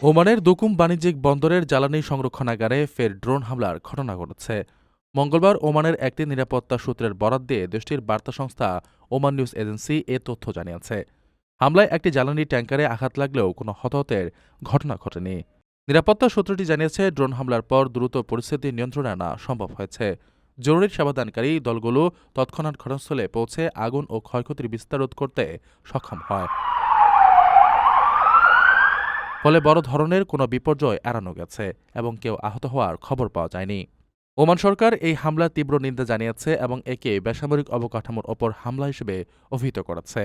ওমানের দুকুম বাণিজ্যিক বন্দরের জ্বালানি সংরক্ষণাগারে ফের ড্রোন হামলার ঘটনা ঘটেছে। মঙ্গলবার ওমানের একটি নিরাপত্তা সূত্রের বরাত দিয়ে দেশটির বার্তা সংস্থা ওমান নিউজ এজেন্সি এ তথ্য জানিয়েছে। হামলায় একটি জ্বালানি ট্যাঙ্কারে আঘাত লাগলেও কোনো হতাহতের ঘটনা ঘটেনি। নিরাপত্তা সূত্রটি জানিয়েছে, ড্রোন হামলার পর দ্রুত পরিস্থিতি নিয়ন্ত্রণে আনা সম্ভব হয়েছে। জরুরি সেবাদানকারী দলগুলো তৎক্ষণাৎ ঘটনাস্থলে পৌঁছে আগুন ও ক্ষয়ক্ষতির বিস্তার রোধ করতে সক্ষম হয়। ফলে বড় ধরনের কোনো বিপর্যয় এড়ানো গেছে এবং কেউ আহত হওয়ার খবর পাওয়া যায়নি। ওমান সরকার এই হামলার তীব্র নিন্দা জানিয়েছে এবং একে বেসামরিক অবকাঠামোর ওপর হামলা হিসেবে অভিহিত করেছে।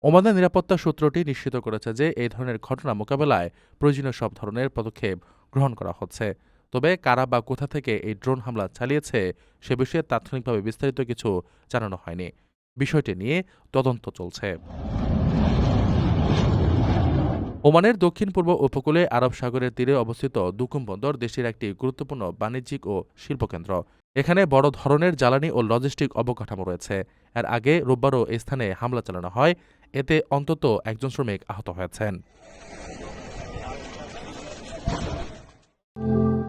ওমানের নিরাপত্তা সূত্রটি নিশ্চিত করেছে যে এই ধরনের ঘটনা মোকাবেলায় প্রয়োজনীয় সব ধরনের পদক্ষেপ গ্রহণ করা হচ্ছে। তবে কারা বা কোথা থেকে এই ড্রোন হামলা চালিয়েছে সে বিষয়ে তাৎক্ষণিকভাবে বিস্তারিত কিছু জানানো হয়নি। বিষয়টি নিয়ে তদন্ত চলছে। ওমানের দক্ষিণ পূর্ব উপকূলে আরব সাগরের তীরে অবস্থিত দুকুম বন্দর দেশের একটি গুরুত্বপূর্ণ বাণিজ্যিক ও শিল্পকেন্দ্র। এখানে বড় ধরনের জ্বালানি ও লজিস্টিক অবকাঠামো রয়েছে। এর আগে রোববারও এই স্থানে হামলা চালানো হয়। এতে অন্তত একজন শ্রমিক আহত হয়েছেন।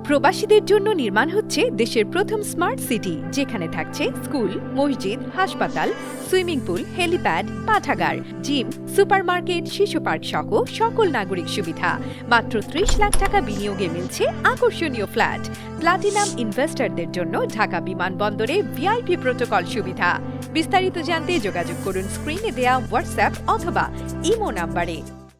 প্রবাসীদের জন্য নির্মাণ হচ্ছে দেশের প্রথম স্মার্ট সিটি, যেখানে থাকছে স্কুল, মসজিদ, হাসপাতাল, সুইমিং পুল, হেলিপ্যাড, পাঠাগার, জিম, সুপারমার্কেট, শিশু পার্ক সহ সকল নাগরিক সুবিধা। মাত্র ৩০ লাখ টাকা বিনিয়োগে মিলছে আকর্ষণীয় ফ্ল্যাট। প্লাটিনাম ইনভেস্টরদের জন্য ঢাকা বিমানবন্দরে ভিআইপি প্রোটোকল সুবিধা। বিস্তারিত জানতে যোগাযোগ করুন স্ক্রিনে দেয়া হোয়াটসঅ্যাপ অথবা ইমো নাম্বারে।